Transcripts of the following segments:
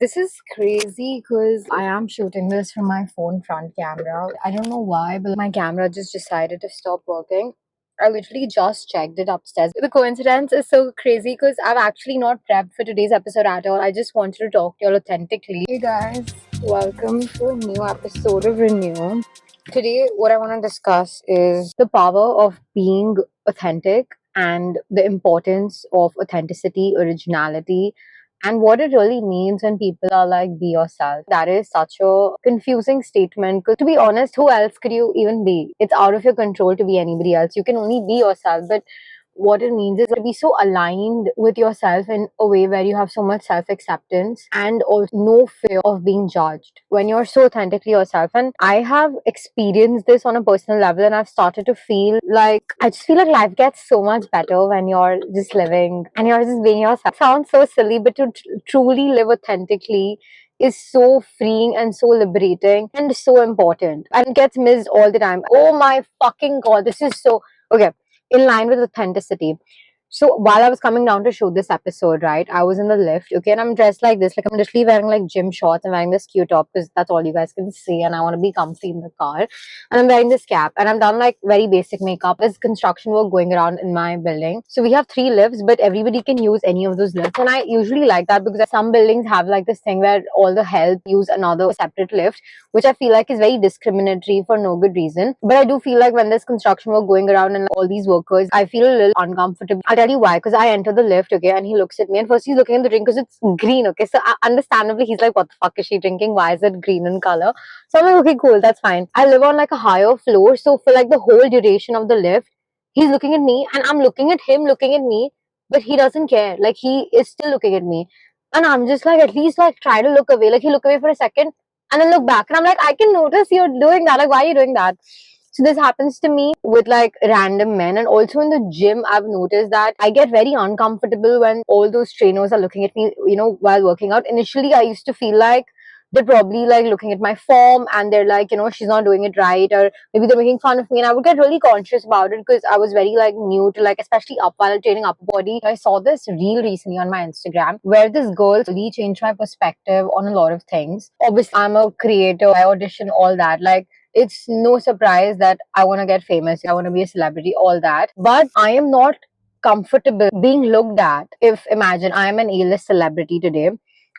This is crazy because I am shooting this from my phone front camera. I don't know why, but my camera just decided to stop working. I literally just checked it upstairs. The coincidence is so crazy because I've actually not prepped for today's episode at all. I just wanted to talk to y'all authentically. Hey guys, welcome to a new episode of Renew. Today, what I want to discuss is the power of being authentic and the importance of authenticity, originality, and what it really means when people are like, be yourself. That is such a confusing statement because, to be honest, who else could you even be? It's out of your control to be anybody else. You can only be yourself, but what it means is to be so aligned with yourself in a way where you have so much self acceptance and also no fear of being judged when you're so authentically yourself. And I have experienced this on a personal level, and I've started to feel like I just feel like life gets so much better when you're just living and you're just being yourself. Sounds so silly, but to truly live authentically is so freeing and so liberating and so important, and it gets missed all the time. Oh my fucking god, this is so okay, in line with authenticity. So while I was coming down to shoot this episode, right, I was in the lift, okay, and I'm dressed like this, like I'm literally wearing like gym shorts and wearing this cute top because that's all you guys can see, and I want to be comfy in the car. And I'm wearing this cap, and I've done like very basic makeup. There's construction work going around in my building, so we have three lifts, but everybody can use any of those lifts, and I usually like that because some buildings have like this thing where all the help use another separate lift, which I feel like is very discriminatory for no good reason. But I do feel like when there's construction work going around and all these workers, I feel a little uncomfortable. I'll tell you why. Because I enter the lift, okay, and he looks at me, and first he's looking at the drink because it's green, okay. So understandably, he's like, "What the fuck is she drinking? Why is it green in color?" So I'm like, "Okay, cool, that's fine." I live on like a higher floor, so for like the whole duration of the lift, he's looking at me, and I'm looking at him, looking at me, but he doesn't care. Like he is still looking at me, and I'm just like, at least like try to look away. Like he look away for a second and then look back, and I'm like, I can notice you're doing that. Like, why are you doing that? So this happens to me with like random men, and also in the gym I've noticed that I get very uncomfortable when all those trainers are looking at me, while working out. Initially I used to feel like they're probably like looking at my form and they're like, she's not doing it right, or maybe they're making fun of me, and I would get really conscious about it because I was very like new to, like, especially up while training upper body. I saw this reel recently on my Instagram where this girl really changed my perspective on a lot of things. Obviously I'm a creator, I audition, all that. Like, it's no surprise that I want to get famous, I want to be a celebrity, all that. But I am not comfortable being looked at. If imagine I am an A-list celebrity today,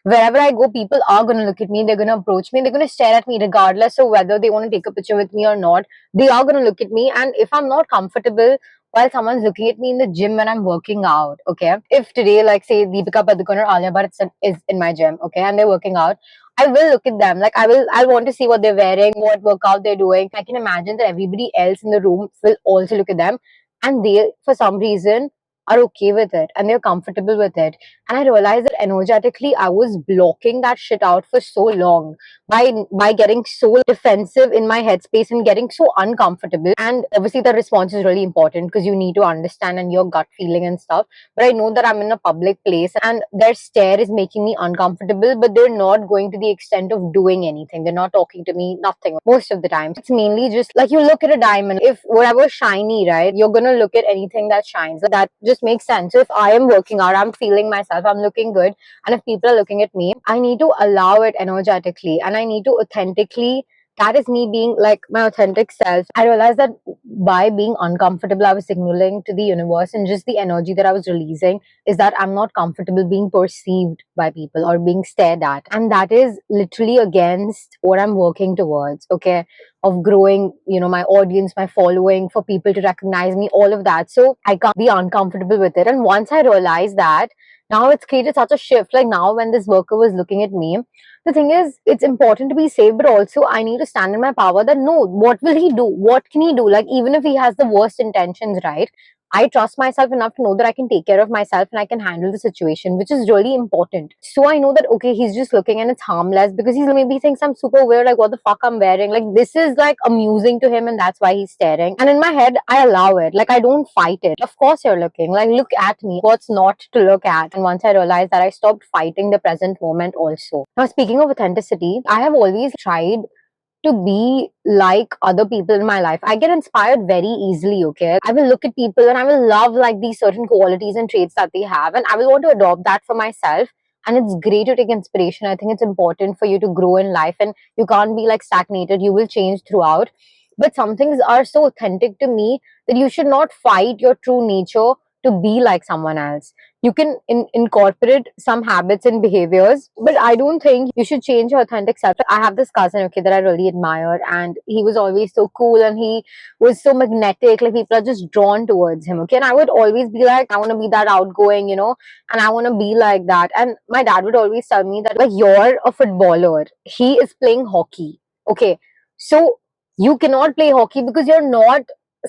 wherever I go, people are going to look at me, they're going to approach me, they're going to stare at me regardless of whether they want to take a picture with me or not. They are going to look at me, and if I'm not comfortable while someone's looking at me in the gym when I'm working out, okay, if today, like, say Deepika Padukone or Alia Bhatt is in my gym, okay, and they're working out, I will look at them. Like, I'll want to see what they're wearing, what workout they're doing. I can imagine that everybody else in the room will also look at them, and they, for some reason, are okay with it and they're comfortable with it. And I realized that energetically I was blocking that shit out for so long by getting so defensive in my headspace and getting so uncomfortable. And obviously the response is really important because you need to understand and your gut feeling and stuff. But I know that I'm in a public place and their stare is making me uncomfortable, but they're not going to the extent of doing anything. They're not talking to me, nothing. Most of the time it's mainly just like, you look at a diamond, if whatever's shiny, right, you're gonna look at anything that shines. That just makes sense. So if I am working out, I'm feeling myself, I'm looking good, and if people are looking at me, I need to allow it energetically, and I need to authentically, that is me being like my authentic self. I realized that by being uncomfortable, I was signaling to the universe, and just the energy that I was releasing is that I'm not comfortable being perceived by people or being stared at. And that is literally against what I'm working towards, okay, of growing, my audience, my following, for people to recognize me, all of that. So I can't be uncomfortable with it. And once I realized that, now it's created such a shift. Like, now when this worker was looking at me, the thing is, it's important to be safe, but also I need to stand in my power that no, what will he do? What can he do? Like, even if he has the worst intentions, right? I trust myself enough to know that I can take care of myself and I can handle the situation, which is really important. So I know that, okay, he's just looking and it's harmless because he's maybe thinks I'm super weird, like what the fuck I'm wearing. Like, this is like amusing to him and that's why he's staring. And in my head, I allow it. Like, I don't fight it. Of course you're looking. Like, look at me. What's not to look at? And once I realized that, I stopped fighting the present moment also. Now, speaking of authenticity, I have always tried to be like other people in my life. I get inspired very easily, okay? I will look at people and I will love like these certain qualities and traits that they have, and I will want to adopt that for myself. And it's great to take inspiration. I think it's important for you to grow in life, and you can't be like stagnated. You will change throughout. But some things are so authentic to me that you should not fight your true nature to be like someone else. You can incorporate some habits and behaviors, but I don't think you should change your authentic self. I have this cousin, okay, that I really admire, and he was always so cool and he was so magnetic. Like people are just drawn towards him, okay. And I would always be like, I want to be that outgoing, and I want to be like that. And my dad would always tell me that, like, you're a footballer, he is playing hockey, okay. So you cannot play hockey because you're not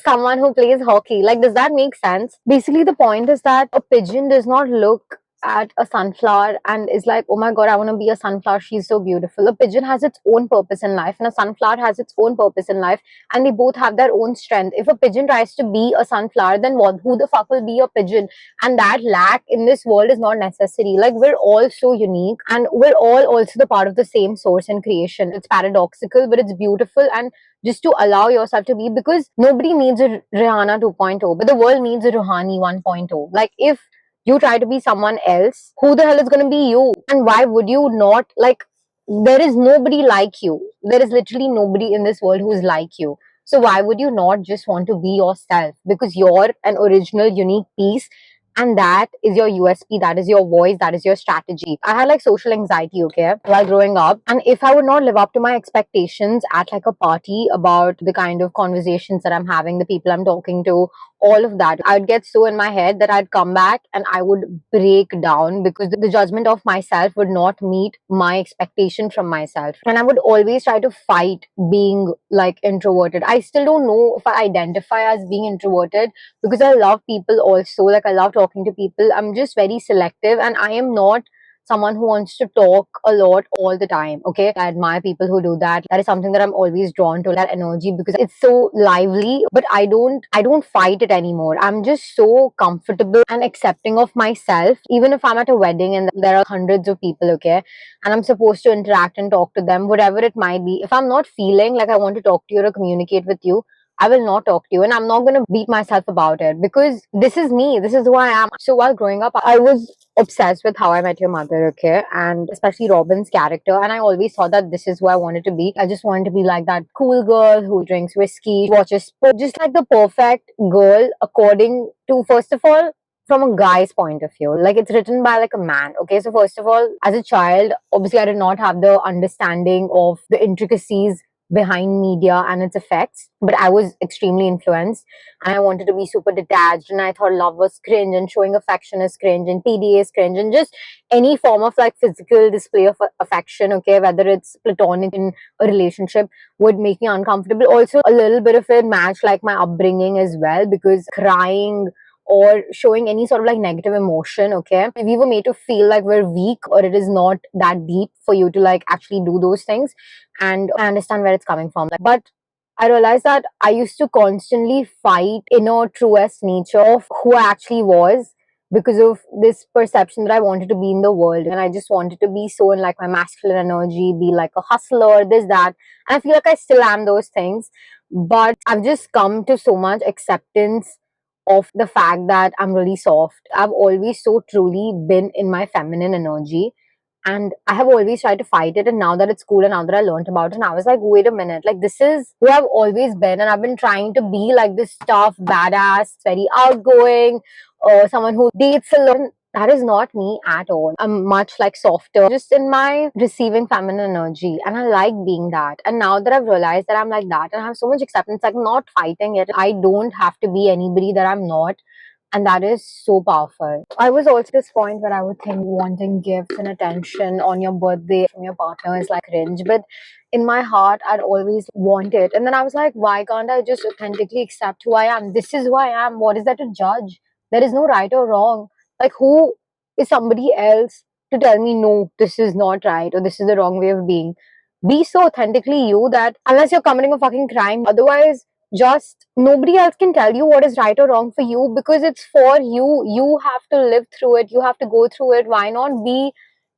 someone who plays hockey. Like, does that make sense? Basically, the point is that a pigeon does not look at a sunflower and is like, oh my god, I want to be a sunflower, she's so beautiful. A pigeon has its own purpose in life, and a sunflower has its own purpose in life, and they both have their own strength. If a pigeon tries to be a sunflower, then what? Who the fuck will be a pigeon? And that lack in this world is not necessary. Like, we're all so unique, and we're all also the part of the same source and creation. It's paradoxical, but it's beautiful. And just to allow yourself to be, because nobody needs a Rihanna 2.0, but the world needs a Ruhani 1.0. Like, if you try to be someone else, who the hell is going to be you? And why would you not? Like, there is nobody like you. There is literally nobody in this world who is like you. So why would you not just want to be yourself? Because you're an original, unique piece, and that is your USP, that is your voice, that is your strategy. I had like social anxiety, okay, while growing up. And if I would not live up to my expectations at like a party about the kind of conversations that I'm having, the people I'm talking to, all of that, I'd get so in my head that I'd come back and I would break down because the judgment of myself would not meet my expectation from myself. And I would always try to fight being like introverted. I still don't know if I identify as being introverted, because I love people also. Like, I love talking to people. I'm just very selective, and I am not someone who wants to talk a lot all the time. Okay. I admire people who do that. That is something that I'm always drawn to, that energy, because it's so lively. But I don't fight it anymore. I'm just so comfortable and accepting of myself. Even if I'm at a wedding and there are hundreds of people, okay, and I'm supposed to interact and talk to them, whatever it might be, if I'm not feeling like I want to talk to you or communicate with you, I will not talk to you, and I'm not going to beat myself about it, because this is me. This is who I am. So while growing up, I was obsessed with How I Met Your Mother, okay, and especially Robin's character. And I always thought that this is who I wanted to be. I just wanted to be like that cool girl who drinks whiskey, watches sports, just like the perfect girl, according to, first of all, from a guy's point of view. Like, it's written by like a man. Okay, so first of all, as a child, obviously I did not have the understanding of the intricacies behind media and its effects, but I was extremely influenced, and I wanted to be super detached, and I thought love was cringe, and showing affection is cringe, and PDA is cringe, and just any form of like physical display of affection, okay, whether it's platonic in a relationship, would make me uncomfortable. Also, a little bit of it matched like my upbringing as well, because crying or showing any sort of like negative emotion, okay, we were made to feel like we're weak, or it is not that deep for you to like actually do those things. And I understand where it's coming from. But I realized that I used to constantly fight inner truest nature of who I actually was, because of this perception that I wanted to be in the world. And I just wanted to be so in like my masculine energy, be like a hustler, this, that. And I feel like I still am those things. But I've just come to so much acceptance of the fact that I'm really soft. I've always so truly been in my feminine energy, and I have always tried to fight it. And now that it's cool, and now that I learned about it, and I was like, wait a minute, like, this is who I've always been. And I've been trying to be like this tough, badass, very outgoing, someone who dates a lot. That is not me at all. I'm much like softer, just in my receiving feminine energy. And I like being that. And now that I've realized that I'm like that, and I have so much acceptance, like, I'm not fighting it. I don't have to be anybody that I'm not, and that is so powerful. I was also at this point where I would think wanting gifts and attention on your birthday from your partner is like cringe, but in my heart, I'd always want it. And then I was like, why can't I just authentically accept who I am? This is who I am. What is there to judge? There is no right or wrong. Like, who is somebody else to tell me, no, this is not right, or this is the wrong way of being? Be so authentically you that unless you're committing a fucking crime, otherwise, just nobody else can tell you what is right or wrong for you, because it's for you. You have to live through it, you have to go through it. Why not be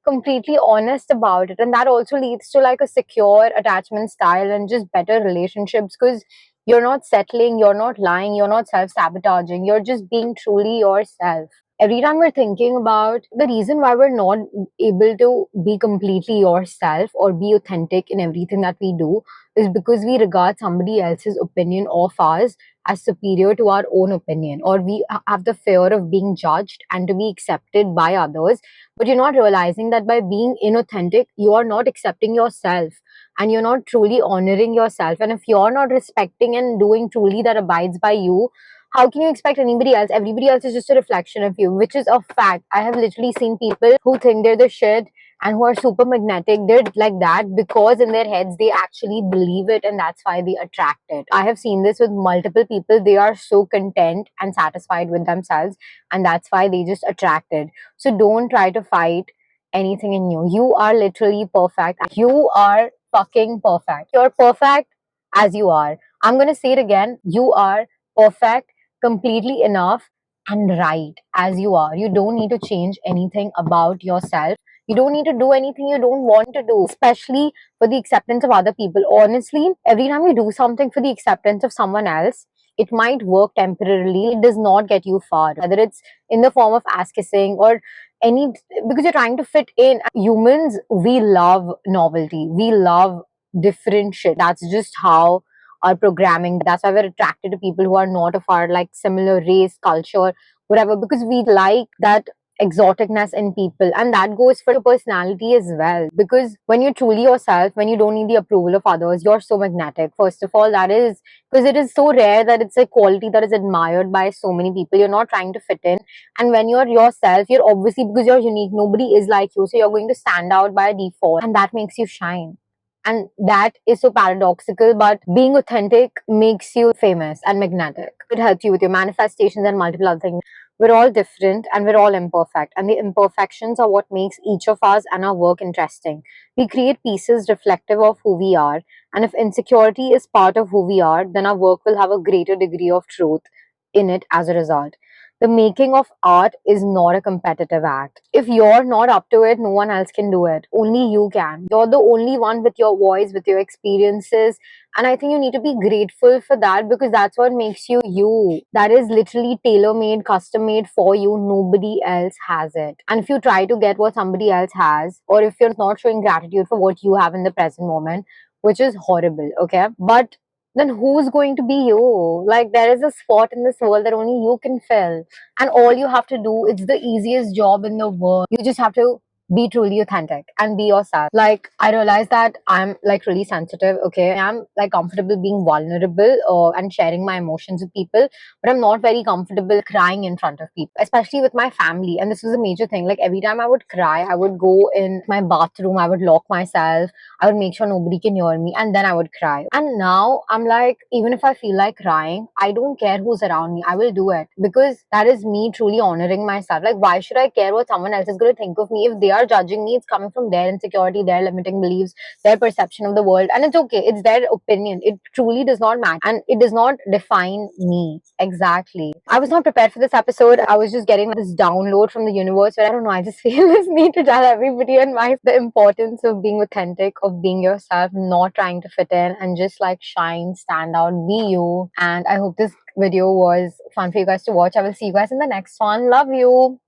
completely honest about it? And that also leads to like a secure attachment style and just better relationships, because you're not settling, you're not lying, you're not self-sabotaging, you're just being truly yourself. every time we're thinking about the reason why we're not able to be completely yourself or be authentic in everything that we do is because we regard somebody else's opinion of us as superior to our own opinion, or we have the fear of being judged and to be accepted by others. But you're not realizing that by being inauthentic, you are not accepting yourself and you're not truly honoring yourself. And if you're not respecting and doing truly that abides by you, how can you expect anybody else? Everybody else is just a reflection of you, which is a fact. I have literally seen people who think they're the shit and who are super magnetic. They're like that because in their heads they actually believe it, and that's why they attract it. I have seen this with multiple people. They are so content and satisfied with themselves, and that's why they just attract it. So don't try to fight anything in you. You are literally perfect. You are fucking perfect. You're perfect as you are. I'm gonna say it again. You are perfect, completely enough, and right as you are. You don't need to change anything about yourself. You don't need to do anything you don't want to do, especially for the acceptance of other people. Honestly, every time you do something for the acceptance of someone else, it might work temporarily. It does not get you far. Whether it's in the form of ass kissing or any, because you're trying to fit in. Humans, we love novelty. We love different shit. That's just how our programming. That's why we're attracted to people who are not of our like similar race, culture, whatever, because we like that exoticness in people. And that goes for your personality as well, because when you're truly yourself, when you don't need the approval of others, you're so magnetic. First of all, that is because it is so rare that it's a quality that is admired by so many people. You're not trying to fit in, and when you're yourself, you're obviously, because you're unique, nobody is like you, so you're going to stand out by default, and that makes you shine. And that is so paradoxical, but being authentic makes you famous and magnetic. It helps you with your manifestations and multiple other things. We're all different and we're all imperfect, and the imperfections are what makes each of us and our work interesting. We create pieces reflective of who we are, and if insecurity is part of who we are, then our work will have a greater degree of truth in it as a result. The making of art is not a competitive act. If you're not up to it, no one else can do it. Only you can. You're the only one with your voice, with your experiences. And I think you need to be grateful for that, because that's what makes you you. That is literally tailor made, custom made for you. Nobody else has it. And if you try to get what somebody else has, or if you're not showing gratitude for what you have in the present moment, which is horrible, okay? But then who's going to be you? Like, there is a spot in this world that only you can fill. And all you have to do, it's the easiest job in the world. You just have to be truly authentic and be yourself. Like, I realize that I'm like really sensitive, okay? I'm like comfortable being vulnerable and sharing my emotions with people, but I'm not very comfortable crying in front of people, especially with my family. And this was a major thing. Like, every time I would cry, I would go in my bathroom, I would lock myself, I would make sure nobody can hear me, and then I would cry. And now I'm like, even if I feel like crying, I don't care who's around me. I will do it, because that is me truly honoring myself. Like, why should I care what someone else is going to think of me? If they are judging me, it's coming from their insecurity, their limiting beliefs, their perception of the world. And it's okay. It's their opinion. It truly does not matter. And it does not define me. Exactly. I was not prepared for this episode. I was just getting this download from the universe where I don't know, I just feel this need to tell everybody in my the importance of being authentic, of being yourself, not trying to fit in, and just like shine, stand out, be you. And I hope this video was fun for you guys to watch. I will see you guys in the next one. Love you.